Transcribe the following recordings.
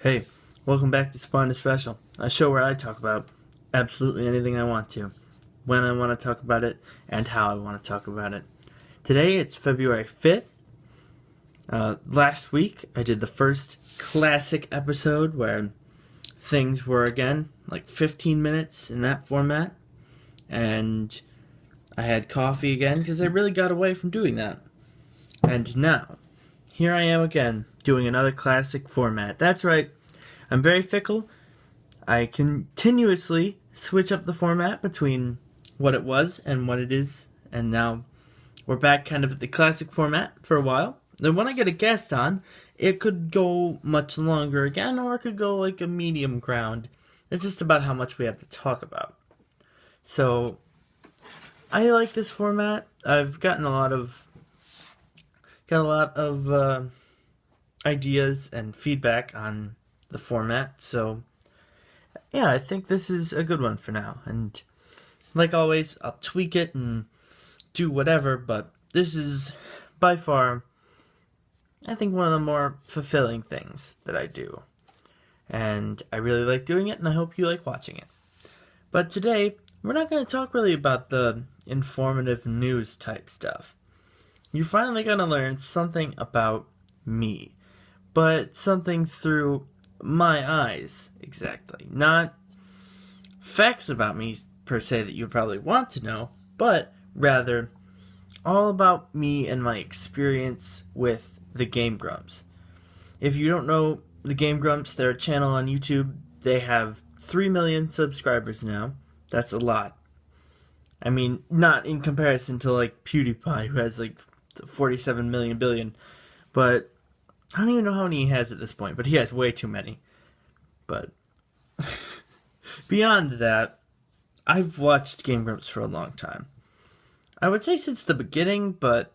Hey, welcome back to Spinous Special, a show where I talk about absolutely anything I want to, when I want to talk about it, and how I want to talk about it. Today it's February 5th. Last week I did the first classic episode where things were again like 15 minutes in that format, and I had coffee again because I really got away from doing that. And now, here I am again, doing another classic format. That's right, I'm very fickle. I continuously switch up the format between what it was and what it is, and now we're back kind of at the classic format for a while. Then when I get a guest on, it could go much longer again, or it could go like a medium ground. It's just about how much we have to talk about. So, I like this format. I've gotten a lot of ideas and feedback on the format, so yeah, I think this is a good one for now. And like always, I'll tweak it and do whatever, but this is by far, I think, one of the more fulfilling things that I do. And I really like doing it, and I hope you like watching it. But today, we're not going to talk really about the informative news type stuff. You're finally going to learn something about me, but something through my eyes, exactly. Not facts about me, per se, that you probably want to know, but rather all about me and my experience with the Game Grumps. If you don't know the Game Grumps, they're a channel on YouTube. They have 3 million subscribers now. That's a lot. I mean, not in comparison to like PewDiePie, who has like 47 million billion, but I don't even know how many he has at this point, but he has way too many. But beyond that, I've watched Game Grumps for a long time. I would say since the beginning, but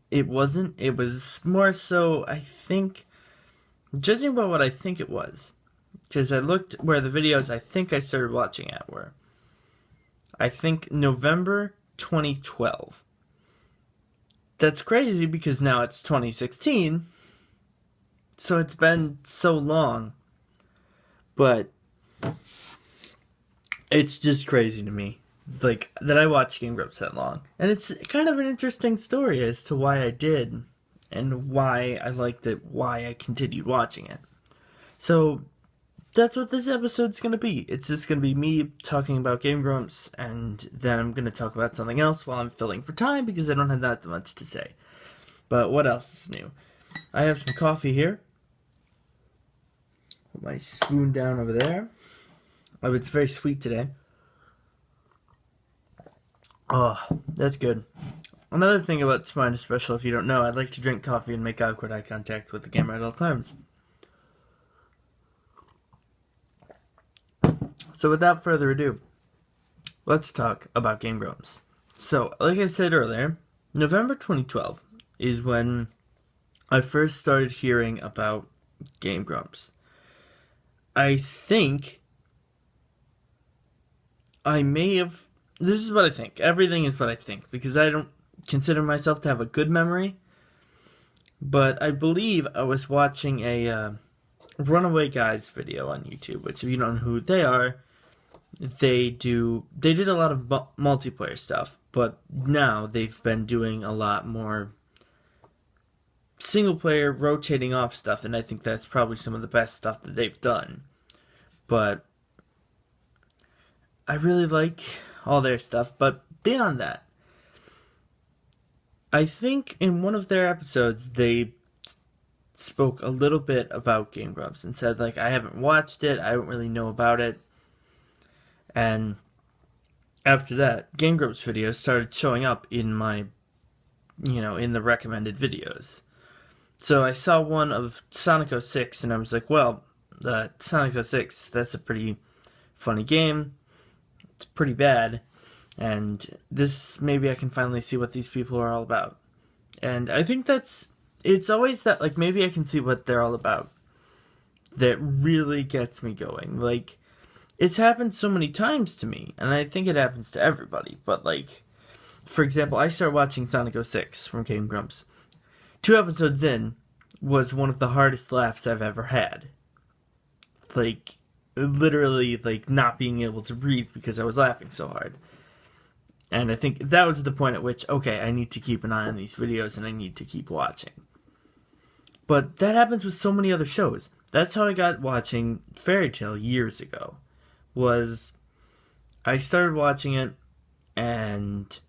it wasn't. It was more so, I think, judging by what I think it was, because I looked where the videos I think I started watching at were. I think November 2012. That's crazy because now it's 2016, so it's been so long. But it's just crazy to me, like, that I watched Game Grumps that long. And it's kind of an interesting story as to why I did, and why I liked it, why I continued watching it. So, that's what this episode's going to be. It's just going to be me talking about Game Grumps, and then I'm going to talk about something else while I'm filling for time, because I don't have that much to say. But what else is new? I have some coffee here. Put my spoon down over there. Oh, it's very sweet today. Oh, that's good. Another thing about Spinous Special, if you don't know, I'd like to drink coffee and make awkward eye contact with the camera at all times. So without further ado, let's talk about Game Grumps. So, like I said earlier, November 2012 is when I first started hearing about Game Grumps. I think I may have... This is what I think. Everything is what I think, because I don't consider myself to have a good memory. But I believe I was watching a Runaway Guys video on YouTube, which, if you don't know who they are, they did a lot of multiplayer stuff, but now they've been doing a lot more single player rotating off stuff, and I think that's probably some of the best stuff that they've done. But I really like all their stuff, but beyond that, I think in one of their episodes they spoke a little bit about Game Grumps and said, like, I haven't watched it, I don't really know about it. And after that, Game Grumps videos started showing up in my, in the recommended videos. So I saw one of Sonic 06, and I was like, well, Sonic 06, that's a pretty funny game. It's pretty bad. And this, maybe I can finally see what these people are all about. And I think it's always that, like, maybe I can see what they're all about that really gets me going. Like, it's happened so many times to me, and I think it happens to everybody. But, like, for example, I started watching Sonic 06 from Game Grumps. 2 episodes in was one of the hardest laughs I've ever had. like literally like not being able to breathe because I was laughing so hard. And I think that was the point at which, okay, I need to keep an eye on these videos and I need to keep watching. But that happens with so many other shows. That's how I got watching Fairy Tail years ago. Was I started watching it and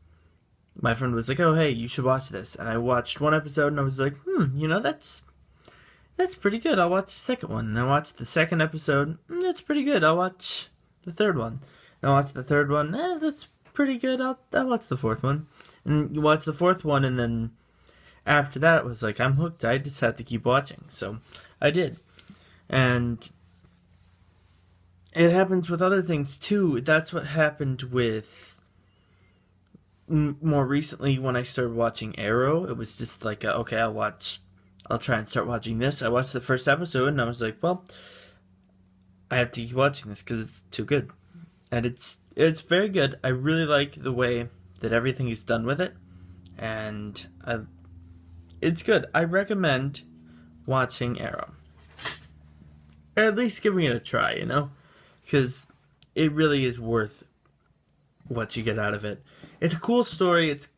my friend was like, oh, hey, you should watch this. And I watched one episode and I was like, that's pretty good. I'll watch the second one. And I watched the second episode. That's pretty good. I'll watch the third one. And I watched the third one. That's pretty good. I'll watch the fourth one. And you watch the fourth one, and then after that, it was like, I'm hooked. I just have to keep watching. So I did. And it happens with other things, too. That's what happened with more recently when I started watching Arrow. It was just like, okay, I'll try and start watching this. I watched the first episode, and I was like, well, I have to keep watching this because it's too good. And it's very good. I really like the way that everything is done with it. And it's good. I recommend watching Arrow. Or at least giving it a try, because it really is worth what you get out of it. It's a cool story. It's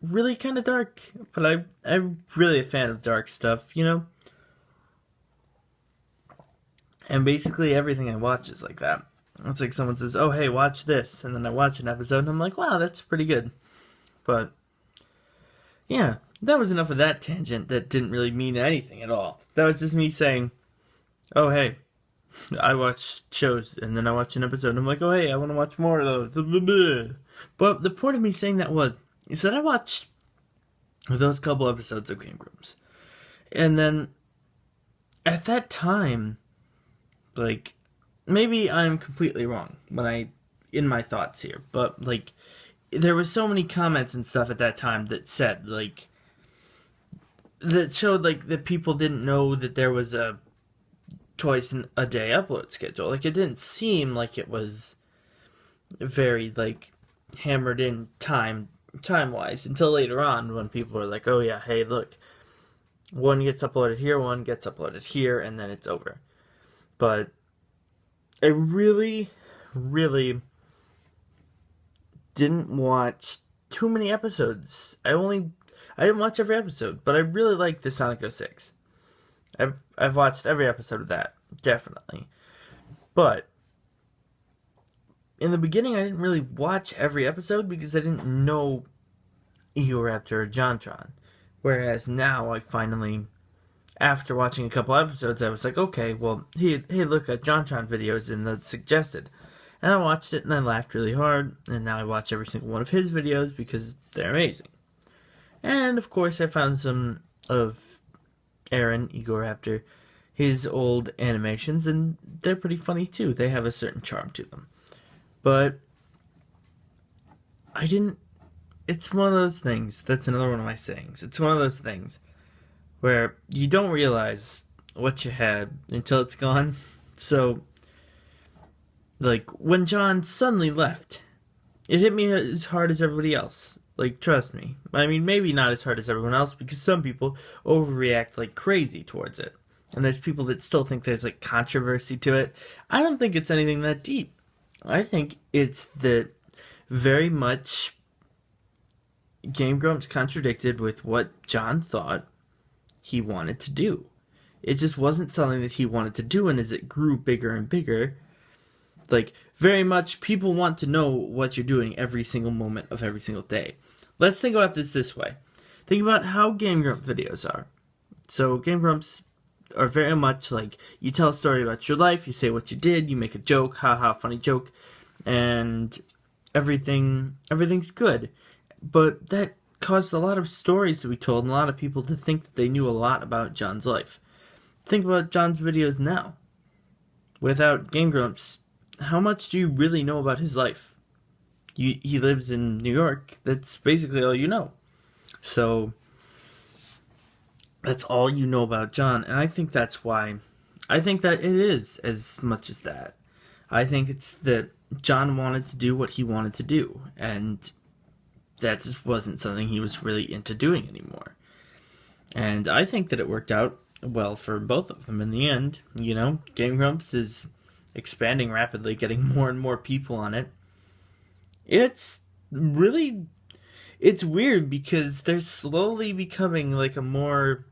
really kind of dark, but I'm really a fan of dark stuff, And basically everything I watch is like that. It's like someone says, oh, hey, watch this, and then I watch an episode, and I'm like, wow, that's pretty good. But, yeah, that was enough of that tangent that didn't really mean anything at all. That was just me saying, oh, hey, I watch shows, and then I watch an episode, and I'm like, oh, hey, I want to watch more of those. But the point of me saying that is that I watched those couple episodes of Game Grumps. And then, at that time, like, maybe I'm completely wrong in my thoughts here, but, like, there were so many comments and stuff at that time that said, like, that showed, like, that people didn't know that there was a twice a day upload schedule. Like, it didn't seem like it was very, like, hammered in time-wise until later on when people were like, oh, yeah, hey, look, one gets uploaded here, one gets uploaded here, and then it's over. But I really, really didn't watch too many episodes. I didn't watch every episode, but I really liked the Sonic 06. I've watched every episode of that, definitely. But in the beginning, I didn't really watch every episode because I didn't know Egoraptor or JonTron. Whereas now, I finally, after watching a couple episodes, I was like, okay, well, hey, look at JonTron videos in the suggested. And I watched it and I laughed really hard, and now I watch every single one of his videos because they're amazing. And of course, I found some of Aaron, Egoraptor, his old animations, and they're pretty funny too. They have a certain charm to them. But it's one of those things, that's another one of my sayings. It's one of those things where you don't realize what you had until it's gone. So, like, when John suddenly left, it hit me as hard as everybody else. Like, trust me. I mean, maybe not as hard as everyone else, because some people overreact like crazy towards it. And there's people that still think there's, like, controversy to it. I don't think it's anything that deep. I think it's that very much Game Grumps contradicted with what John thought he wanted to do. It just wasn't something that he wanted to do, and as it grew bigger and bigger, like, very much people want to know what you're doing every single moment of every single day. Let's think about this way. Think about how Game Grumps videos are. So, Game Grumps are very much like, you tell a story about your life, you say what you did, you make a joke, haha, funny joke, and everything's good. But that caused a lot of stories to be told, and a lot of people to think that they knew a lot about John's life. Think about John's videos now. Without Game Grumps, how much do you really know about his life? He lives in New York. That's basically all you know. So, that's all you know about John. And I think that's why. I think that it is as much as that. I think it's that John wanted to do what he wanted to do. And that just wasn't something he was really into doing anymore. And I think that it worked out well, for both of them in the end, Game Grumps is expanding rapidly, getting more and more people on it. It's really, it's weird because they're slowly becoming like a more,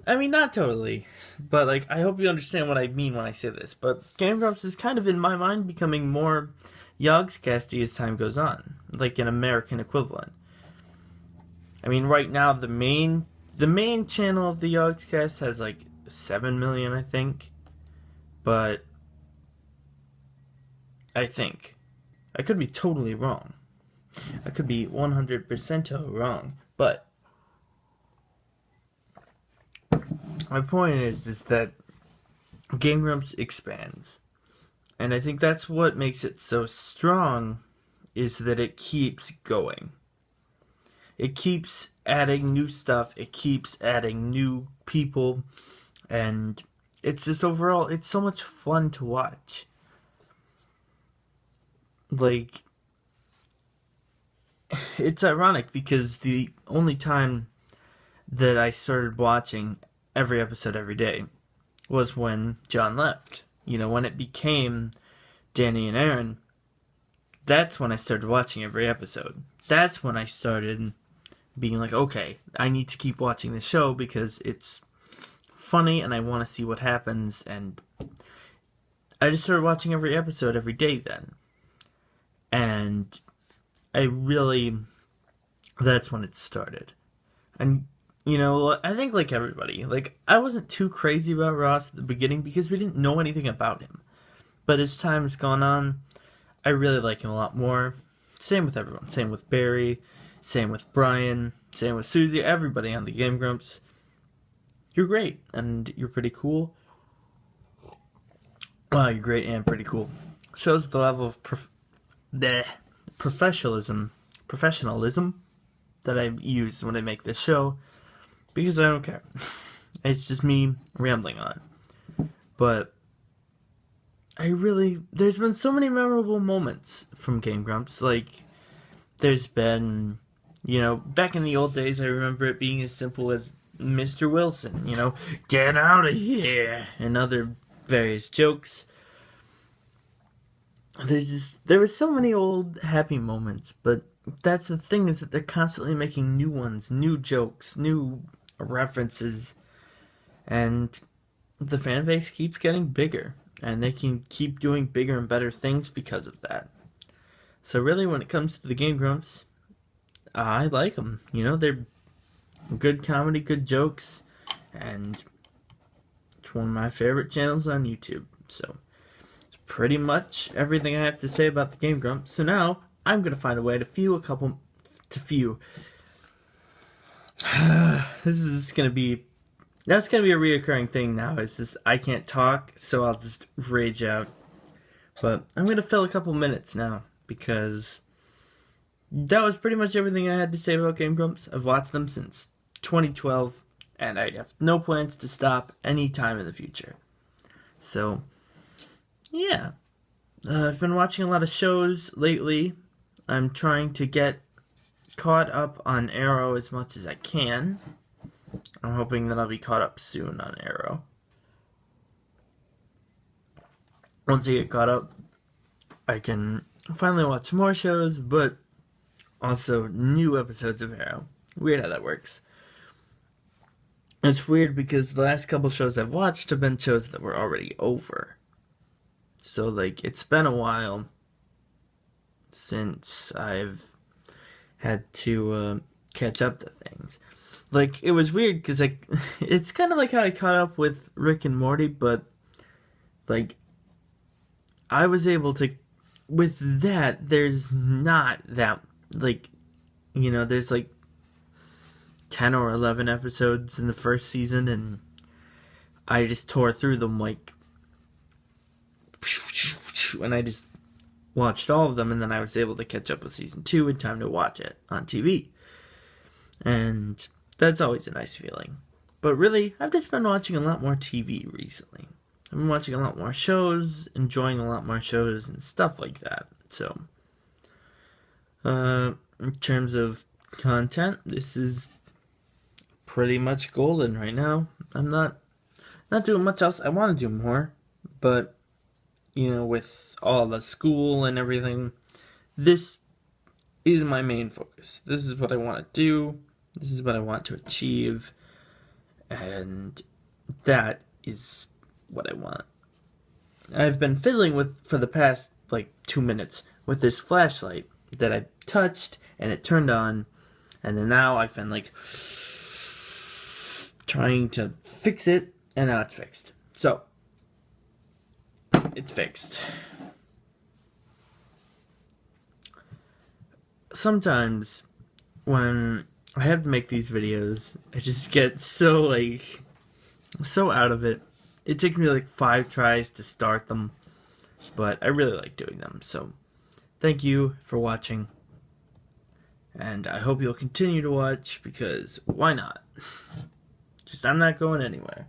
I mean, not totally, but like, I hope you understand what I mean when I say this, but Game Grumps is kind of, in my mind, becoming more Yogscasty as time goes on, like an American equivalent. I mean, right now, the main channel of the Yogscast has like 7 million, I think, but I think. I could be totally wrong. I could be 100% wrong. But my point is that Game Grumps expands. And I think that's what makes it so strong, is that it keeps going. It keeps adding new stuff. It keeps adding new people. And it's just overall, it's so much fun to watch. Like, it's ironic because the only time that I started watching every episode every day was when John left. When it became Danny and Aaron, that's when I started watching every episode. That's when I started being like, okay, I need to keep watching the show because it's funny and I want to see what happens. And I just started watching every episode every day then. And that's when it started. And, I think like everybody, like, I wasn't too crazy about Ross at the beginning because we didn't know anything about him. But as time's gone on, I really like him a lot more. Same with everyone. Same with Barry. Same with Brian. Same with Susie. Everybody on the Game Grumps. You're great. And you're pretty cool. Wow, you're great and pretty cool. Shows the level of professionalism that I use when I make this show, because I don't care. It's just me rambling on. But there's been so many memorable moments from Game Grumps. Like, there's been, back in the old days, I remember it being as simple as Mr. Wilson, get out of here, and other various jokes. There were so many old happy moments, but that's the thing, is that they're constantly making new ones, new jokes, new references, and the fan base keeps getting bigger, and they can keep doing bigger and better things because of that. So really, when it comes to the Game Grumps, I like them. They're good comedy, good jokes, and it's one of my favorite channels on YouTube. So pretty much everything I have to say about the Game Grumps. So now I'm gonna find a way to few. That's gonna be a reoccurring thing now. It's just I can't talk, so I'll just rage out. But I'm gonna fill a couple minutes now because that was pretty much everything I had to say about Game Grumps. I've watched them since 2012, and I have no plans to stop any time in the future. So yeah, I've been watching a lot of shows lately. I'm trying to get caught up on Arrow as much as I can. I'm hoping that I'll be caught up soon on Arrow. Once I get caught up, I can finally watch more shows, but also new episodes of Arrow. Weird how that works. It's weird because the last couple shows I've watched have been shows that were already over. So, like, it's been a while since I've had to catch up to things. Like, it was weird because it's kind of like how I caught up with Rick and Morty, but, like, I was able to, with that, there's not that, like, there's like 10 or 11 episodes in the first season, and I just tore through them like, and I just watched all of them, and then I was able to catch up with season 2 in time to watch it on TV. And that's always a nice feeling. But really, I've just been watching a lot more TV recently. I've been watching a lot more shows, enjoying a lot more shows, and stuff like that. So, in terms of content, this is pretty much golden right now. I'm not doing much else. I want to do more, but with all the school and everything, this is my main focus. This is what I want to do. This is what I want to achieve, and that is what I want. I've been fiddling with for the past 2 minutes with this flashlight that I touched and it turned on, and then now I've been trying to fix it, and now it's fixed. So it's fixed. Sometimes when I have to make these videos, I just get so out of it. It took me 5 tries to start them, but I really like doing them. So thank you for watching, and I hope you'll continue to watch, because why not? Just I'm not going anywhere.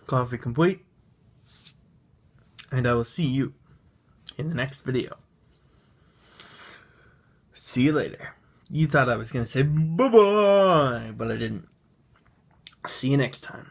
Coffee complete, and I will see you in the next video. See you later. You thought I was going to say bye-bye, but I didn't. See you next time.